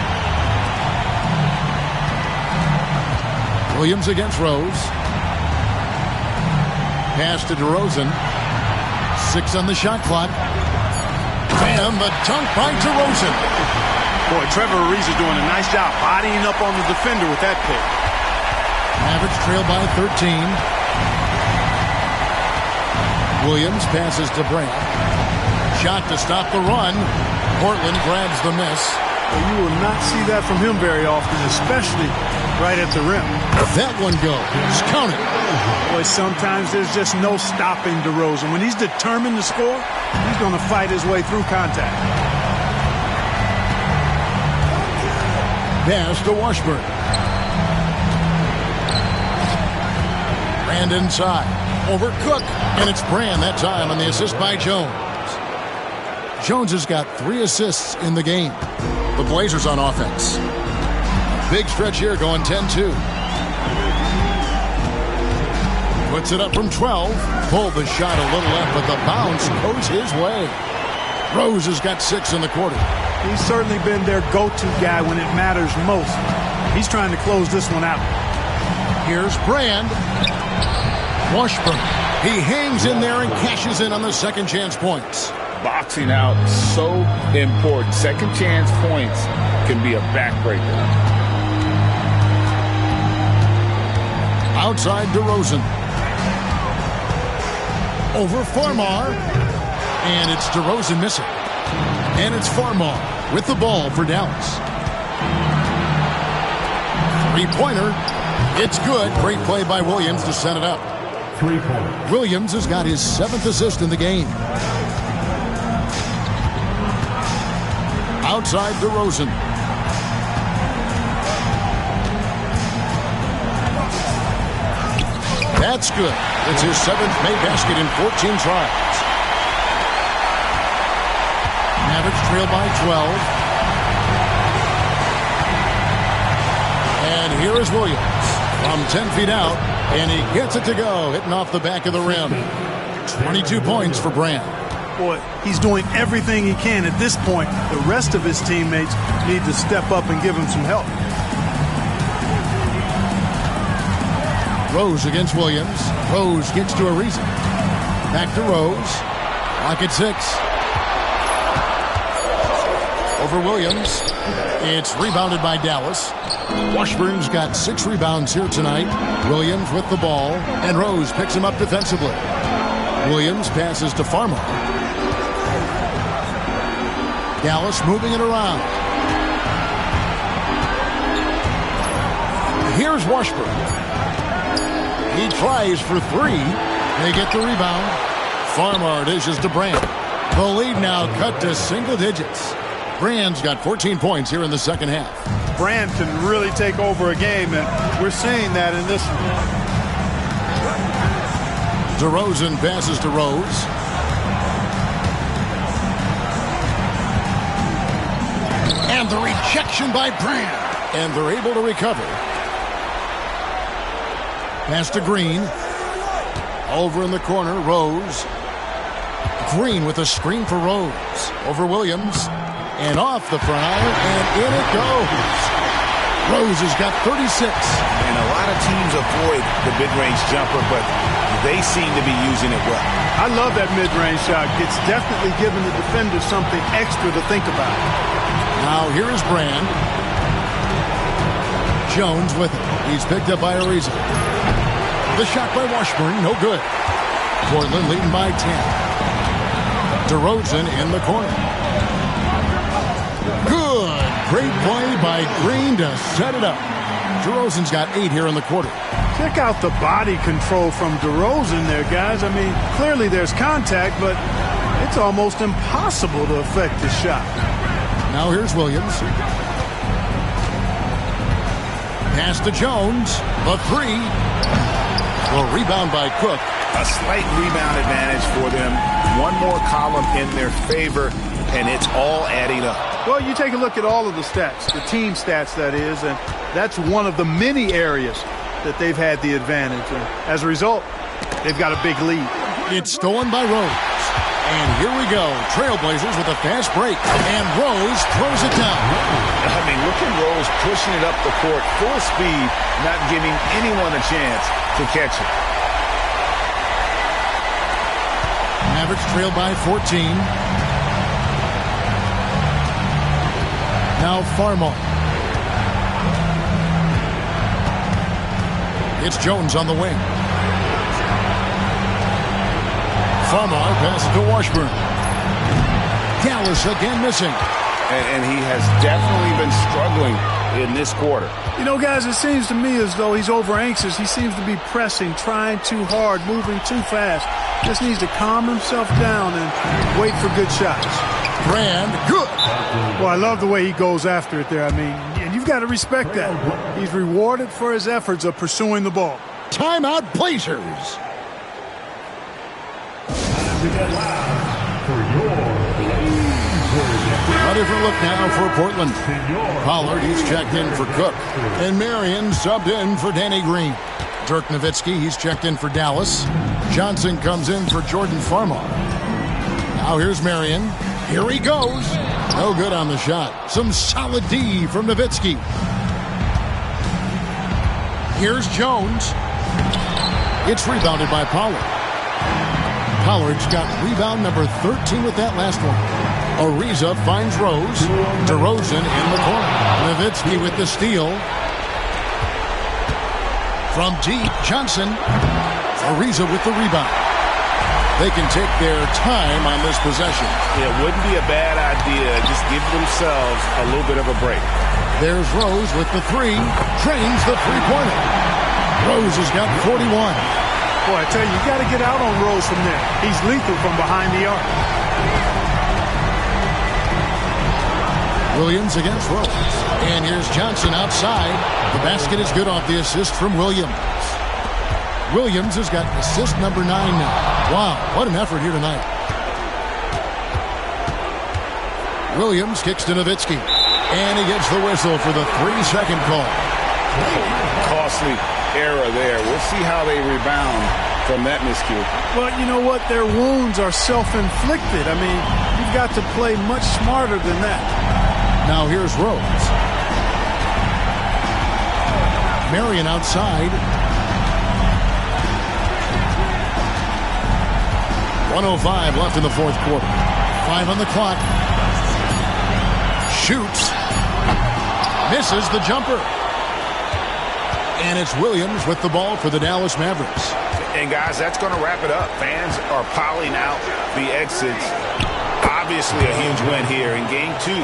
[SPEAKER 2] Williams against Rose. Pass to DeRozan. 6 on the shot clock. And the dunk by DeRozan.
[SPEAKER 3] Boy, Trevor Ariza is doing a nice job bodying up on the defender with that pick.
[SPEAKER 2] Mavericks trail by 13. Williams passes to Brand. Shot to stop the run. Portland grabs the miss.
[SPEAKER 3] Well, you will not see that from him very often, especially right at the rim.
[SPEAKER 2] That one goes. Count it.
[SPEAKER 3] Boy, sometimes there's just no stopping DeRozan. When he's determined to score, he's going to fight his way through contact.
[SPEAKER 2] Pass to Washburn. Brand inside. Over Cook. And it's Brand that time on the assist by Jones. Jones has got 3 assists in the game. The Blazers on offense. Big stretch here going 10-2. Puts it up from 12. Pulled the shot a little left, but the bounce goes his way. Rose has got 6 in the quarter.
[SPEAKER 3] He's certainly been their go-to guy when it matters most. He's trying to close this one out.
[SPEAKER 2] Here's Brand. Washburn. He hangs in there and cashes in on the second chance points.
[SPEAKER 4] Boxing out, so important. Second chance points can be a backbreaker.
[SPEAKER 2] Outside DeRozan. Over Farmar. And it's DeRozan missing. And it's Farmar with the ball for Dallas. Three-pointer. It's good. Great play by Williams to set it up.
[SPEAKER 5] 3 points.
[SPEAKER 2] Williams has got his 7th assist in the game. Outside DeRozan. That's good. It's his 7th made basket in 14 tries. Mavericks trail by 12. And here is Williams from 10 feet out, and he gets it to go, hitting off the back of the rim. 22 points for Brand.
[SPEAKER 3] Boy, he's doing everything he can at this point. The rest of his teammates need to step up and give him some help.
[SPEAKER 2] Rose against Williams. Rose gets to Ariza. Back to Rose. Clock at 6. Over Williams. It's rebounded by Dallas. Washburn's got 6 rebounds here tonight. Williams with the ball, and Rose picks him up defensively. Williams passes to Farmer. Dallas moving it around. Here's Washburn. He tries for 3. They get the rebound. Farmer dishes to Brand. The lead now cut to single digits. Brand's got 14 points here in the second half.
[SPEAKER 3] Brand can really take over a game, and we're seeing that in this one.
[SPEAKER 2] DeRozan passes to Rose. And the rejection by Brand. And they're able to recover. Pass to Green. Over in the corner, Rose. Green with a screen for Rose. Over Williams. And off the front iron, and in it goes. Rose has got 36.
[SPEAKER 4] And a lot of teams avoid the mid-range jumper, but they seem to be using it well.
[SPEAKER 3] I love that mid-range shot. It's definitely giving the defender something extra to think about.
[SPEAKER 2] Now here is Brand. Jones with it. He's picked up by Ariza. The shot by Washburn, no good. Portland leading by 10. DeRozan in the corner. Good. Great play by Green to set it up. DeRozan's got 8 here in the quarter.
[SPEAKER 3] Check out the body control from DeRozan there, guys. I mean, clearly there's contact, but it's almost impossible to affect the shot.
[SPEAKER 2] Now here's Williams. Pass to Jones. The 3. Well, rebound by Cook.
[SPEAKER 4] A slight rebound advantage for them. One more column in their favor, and it's all adding up.
[SPEAKER 3] Well, you take a look at all of the stats, the team stats, that is, and that's one of the many areas that they've had the advantage. And as a result, they've got a big lead.
[SPEAKER 2] It's stolen by Rose. And here we go. Trailblazers with a fast break. And Rose throws it down.
[SPEAKER 4] I mean, look at Rose pushing it up the court full speed, not giving anyone a chance to catch it.
[SPEAKER 2] Mavericks trail by 14. Now Farmer. It's Jones on the wing. Farmer passes to Washburn. Dallas again missing.
[SPEAKER 4] And he has definitely been struggling in this quarter.
[SPEAKER 3] You know, guys, it seems to me as though he's over anxious. He seems to be pressing, trying too hard, moving too fast. Just needs to calm himself down and wait for good shots.
[SPEAKER 2] Brand, good.
[SPEAKER 3] Well, I love the way he goes after it there. I mean, and you've got to respect that. He's rewarded for his efforts of pursuing the ball.
[SPEAKER 2] Timeout, Blazers. Ready for look now for Portland. Pollard, he's checked in for Cook. And Marion subbed in for Danny Green. Dirk Nowitzki, he's checked in for Dallas. Johnson comes in for Jordan Farmer. Now here's Marion. Here he goes. No good on the shot. Some solid D from Nowitzki. Here's Jones. It's rebounded by Pollard. Pollard's got rebound number 13 with that last one. Ariza finds Rose. DeRozan in the corner. Nowitzki with the steal. From deep, Johnson. Ariza with the rebound. They can take their time on this possession.
[SPEAKER 4] It wouldn't be a bad idea. Just give themselves a little bit of a break.
[SPEAKER 2] There's Rose with the 3. Drains the three-pointer. Rose has got 41.
[SPEAKER 3] Boy, I tell you, you got to get out on Rose from there. He's lethal from behind the arc.
[SPEAKER 2] Williams against Rose. And here's Johnson outside. The basket is good off the assist from Williams. Williams has got assist number 9 now. Wow, what an effort here tonight. Williams kicks to Nowitzki. And he gets the whistle for the 3-second call.
[SPEAKER 4] Costly error there. We'll see how they rebound from that miscue.
[SPEAKER 3] Well, you know what? Their wounds are self-inflicted. I mean, you've got to play much smarter than that.
[SPEAKER 2] Now here's Rose. Marion outside. 1:05 left in the fourth quarter. 5 on the clock. Shoots. Misses the jumper. And it's Williams with the ball for the Dallas Mavericks.
[SPEAKER 4] And, guys, that's going to wrap it up. Fans are piling out the exits. Obviously a huge win here in Game 2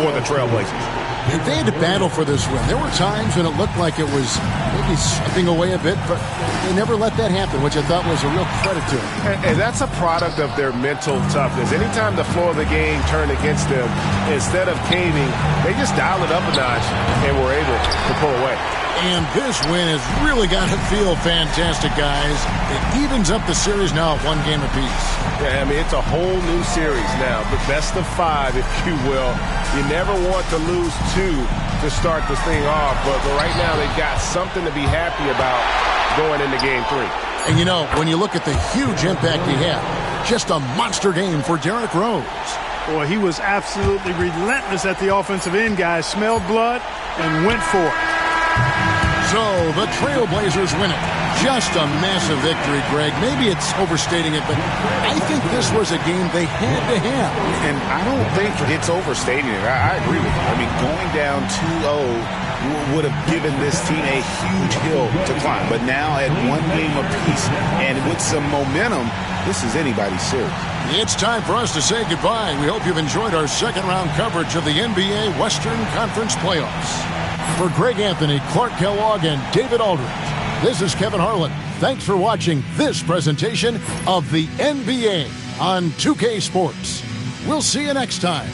[SPEAKER 4] for the Trailblazers.
[SPEAKER 2] They had to battle for this win. There were times when it looked like it was maybe slipping away a bit, but they never let that happen, which I thought was a real credit to them.
[SPEAKER 6] And that's a product of their mental toughness. Anytime the floor of the game turned against them, instead of caving, they just dialed it up a notch and were able to pull away.
[SPEAKER 2] And this win has really got to feel fantastic, guys. It evens up the series now at 1 game apiece.
[SPEAKER 6] Yeah, I mean, it's a whole new series now. The best of 5, if you will. You never want to lose 2 to start this thing off, but right now they've got something to be happy about going into Game 3.
[SPEAKER 2] And, you know, when you look at the huge impact he had, just a monster game for Derrick Rose.
[SPEAKER 3] Boy, he was absolutely relentless at the offensive end, guys. Smelled blood and went for it.
[SPEAKER 2] So the Trailblazers win it. Just a massive victory, Greg. Maybe it's overstating it, but I think this was a game they had to have.
[SPEAKER 4] And I don't think it's overstating it. I agree with you. I mean, going down 2-0 would have given this team a huge hill to climb. But now at 1 game apiece and with some momentum, this is anybody's series.
[SPEAKER 2] It's time for us to say goodbye. We hope you've enjoyed our second-round coverage of the NBA Western Conference Playoffs. For Greg Anthony, Clark Kellogg, and David Aldridge, this is Kevin Harlan. Thanks for watching this presentation of the NBA on 2K Sports. We'll see you next time.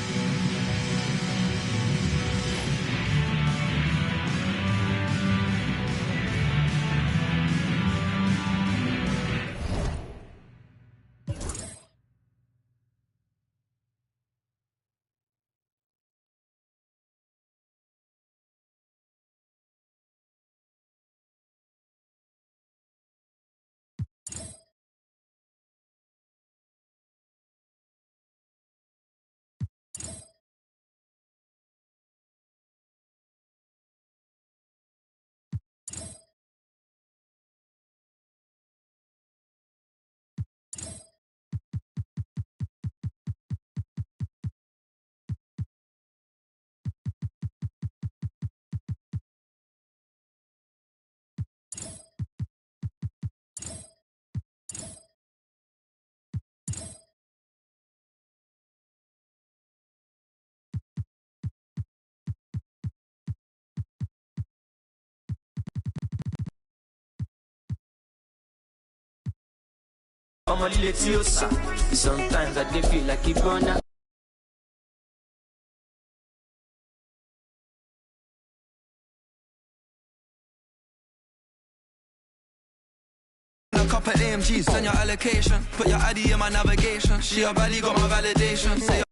[SPEAKER 8] I'm a little sometimes I do feel like it burn out. A couple AMGs, send your allocation. Put your ID in my navigation. She a valley got my validation. Say